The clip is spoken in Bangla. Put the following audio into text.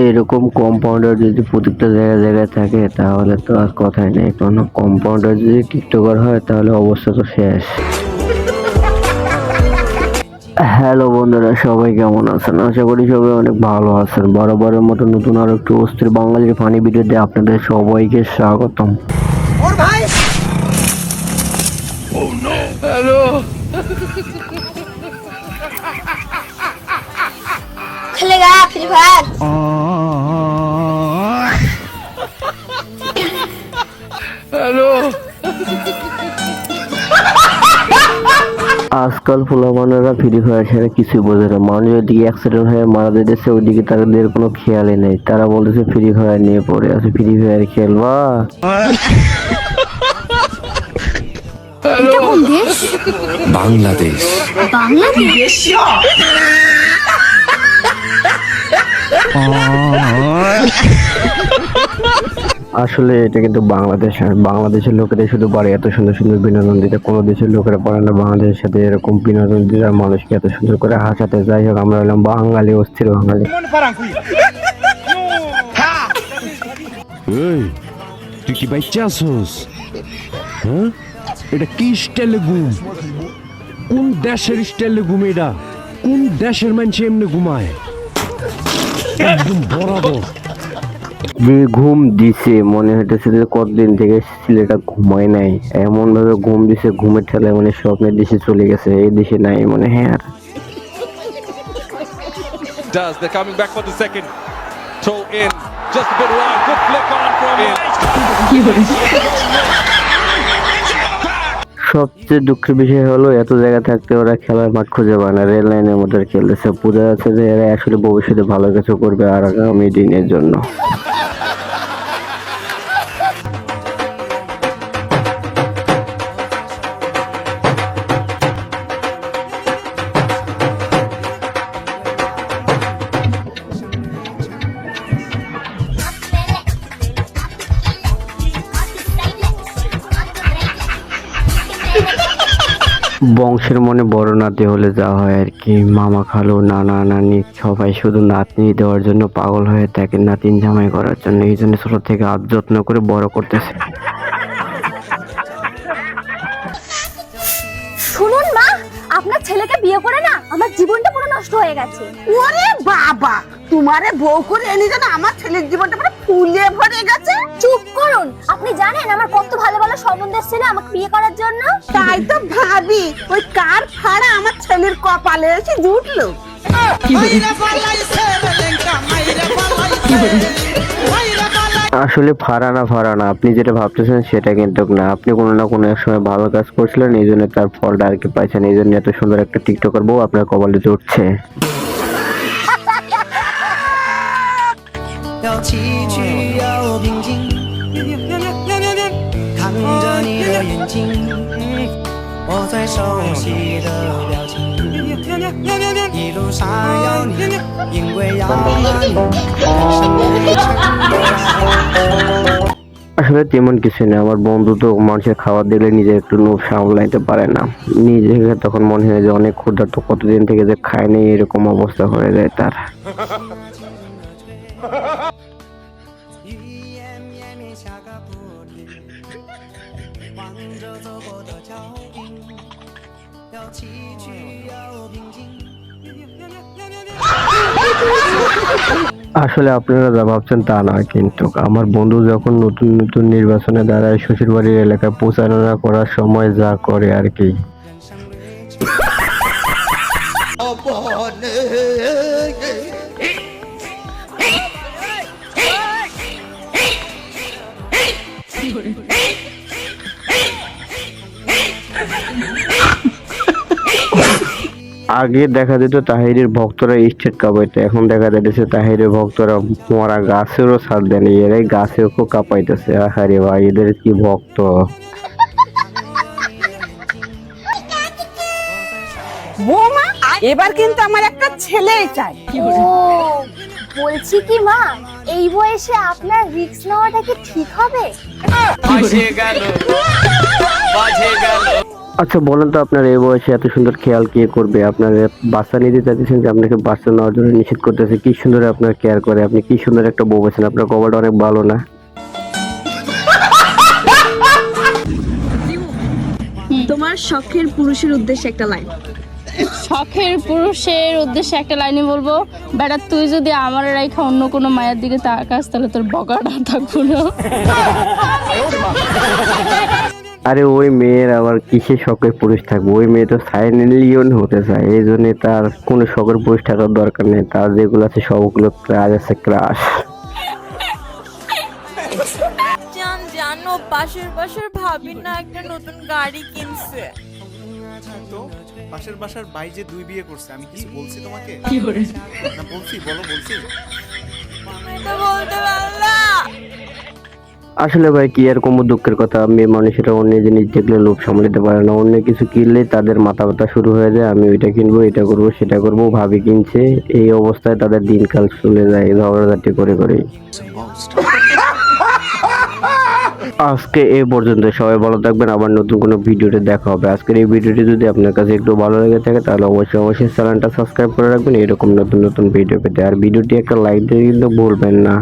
এরকম কম্পাউন্ডার যদি প্রত্যেকটা জায়গায় থাকে তাহলে তো আর কথাই নেই। কোনো কম্পাউন্ডার যদি টিকটকার হয় তাহলে অবস্থা তো শেষ। হ্যালো বন্ধুরা, সবাই কেমন আছেন? আশা করি সবাই অনেক ভালো আছেন। বরাবরের মতো নতুন আর একটু অস্থির বাঙালির ফানি ভিডিওতে আপনাদের সবাইকে স্বাগতম। হ্যালো खेलेगा फ्री फायर। হ্যালো আজকাল ফুলামানেরা ফ্রি ফায়ার ছাড়া কিছুই বোঝে না। মানুষ ওইদিকে অ্যাক্সিডেন্ট হয়ে মারা যেতেছে, ওইদিকে তাদের কোনো খেয়ালই নেই। তারা বলতেছে ফ্রি ফায়ার নিয়ে পড়ে আছে, ফ্রি ফায়ার খেলবা। এটা কোন দেশ? বাংলাদেশ। বাংলাদেশ। আসলে এটা কিন্তু বাংলাদেশ, আর বাংলাদেশের লোকেরা শুধু পারে এত সুন্দর সুন্দর বিনোদন দিতে। কোনো দেশের লোকেরা পারে না বাংলাদেশের সাথে এরকম বিনোদন দিতে, আর মানুষকে এত সুন্দর করে হাসাতে। যাই হোক, আমরা হলাম বাঙালি, অস্থির বাঙালি। এই তুই কি বাইচা আছস? হ্যাঁ, এটা কি স্টাইলে ঘুম? কোন দেশের স্টাইলে ঘুম? এটা কোন দেশের মানুষ এমনি ঘুমায়? একদম বরাবর যে ঘুম দিছে মনে হইতেছে যে কতদিন থেকে ছেলেটা ঘুমায় নাই। এমন ভাবে ঘুম দিছে, ঘুমের ঠেলায় মানে স্বপ্নের দেশে চলে গেছে, এই দেশে নাই মনে হয় আর। Does they're coming back for the second throw in, just a bit wide, good flick on from in. সবচেয়ে দুঃখের বিষয় হলো এত জায়গা থাকতে ওরা খেলার মাঠ খুঁজে পায় না। রেল লাইনের মধ্যে খেলতেছে। বোঝা যাচ্ছে যে এরা আসলে ভবিষ্যতে ভালো কিছু করবে আর আগামী দিনের জন্য। বংশের মনে বড় নাতি হলে যা হয় আর কি, মামা খালু নানা নানি সবাই শুধু নাতনি দেওয়ার জন্য পাগল হয়ে থাকে, নাতিন জামাই করার জন্য। এই জন্য ছোট থেকে আজ যত্ন করে বড় করতেছে। শুনুন মা, আপনার ছেলেকে বিয়ে করে না আমার জীবনটা পুরো নষ্ট হয়ে গেছে। ওরে বাবা, তোমারে বউ করে এনে যেন আমার ছেলের জীবনটা পুরো ফুলে ভরে গেছে। চুপ করুন। আপনি জানেন আমার কত ভালো ভালো সম্বন্ধ ছিল আমাকে বিয়ে করার জন্য। তাই তো ভাবি, ওই কার ফাড়া আমার ছেলের কপালে এসে জুটলো। আসলে ফারানা আপনি যেটা ভাবতেছেন সেটা কিন্তু না। আপনি কোনো না কোনো এক সময় ভালো কাজ করছিলেন, এই জন্য তার ফলটা আর কি পাইছেন। এই জন্য এত সুন্দর একটা টিকটকার বউ আপনার কপালে জুটছে। আসলে তেমন কিছু না। আমার বন্ধু তো মানুষের খাবার দিলে নিজে একটু লোভ সামলাইতে পারে না। নিজেকে তখন মনে হয় যে অনেক ক্ষুধার্ত, কতদিন থেকে যে খায়নি, এরকম অবস্থা হয়ে যায় তার। আসলে আপনারা যা ভাবছেন তা না, কিন্তু আমার বন্ধু যখন নতুন নতুন নির্বাচনে দাঁড়ায় শ্বশুরবাড়ির এলাকায় প্রচারণা করার সময় যা করে আর কি। আগে দেখা যেত তাহিরের ভক্তরা স্টেট কাঁপাইতো, এখন দেখা যাচ্ছে তাহিরের ভক্তরা মরা গাছেরও ছাড় দেয়নি, এরাই গাছেও কাঁপাইতেছে। আরে ভাই, এদের কি ভক্ত! বৌমা, এবার কিন্তু আমার একটা ছেলে চাই। ও বলছি কি মা, এই বয়সে আপনার রিস্ক নেওয়াটা কি ঠিক হবে? আচ্ছা বলেন তো, আপনার এই বয়সে এত সুন্দর খেয়াল কে করবে? আপনার বাচ্চা নিতে চাইতেছেন যে আপনাকে বাচ্চা নেওয়ার জন্য নিষেধ করতেছে, কি সুন্দর আপনার কেয়ার করে, আপনি কি সুন্দর একটা বউ আছেন, আপনার কপালটা অনেক ভালো না? তোমার শখের পুরুষের উদ্দেশ্যে একটা লাইন। শখের পুরুষের উদ্দেশ্যে একটা লাইনই বলবো, বেটা তুই যদি আমার রাইখা অন্য কোনো মায়ের দিকে তাকাস তাহলে তোর বগাটা থাকবো না। আরে ওই মেয়ের আবার কিসের শখের পুরুষ থাকবে? ওই মেয়ে তো সাইলেন্টলিয়ন হতে চায়, এই জন্য তার কোনো শখের পুরুষ থাকার দরকার নেই। তার যেগুলো আছে সবগুলো ক্রাশ আছে, ক্রাশ। জানো পাশের ভাবি না একটা নতুন গাড়ি কিনছে। তো পাশের বাসার ভাই যে 2 বিয়ে করছে, আমি কিছু বলছি তোমাকে? না বলছি, বলছি। তুমি তো বলতে পারলা। আসলে ভাই কি আর কম দুঃখের কথা, মেয়ে মানুষেরা অন্য জিনিস দেখলে লোভ সামলাতে পারে না। অন্য কিছু কিনলে তাদের মাথা ব্যথা শুরু হয়ে যায়, আমি ওইটা কিনবো, এটা করবো, সেটা করবো, ভাবি কিনছে, এই অবস্থায় তাদের দিনকাল চলে যায় ঝগড়াঝাটি করে করে। আজকে এই পর্যন্ত, সবাই ভালো থাকবেন, আবার নতুন কোনো ভিডিওতে দেখা হবে। আজকের এই ভিডিওটি যদি আপনার কাছে একটু ভালো লেগে থাকে তাহলে অবশ্যই চ্যানেলটা সাবস্ক্রাইব করে রাখবেন এরকম নতুন নতুন ভিডিও পেতে। আর ভিডিওটি একটা লাইক দিয়ে কিন্তু ভুলবেন না।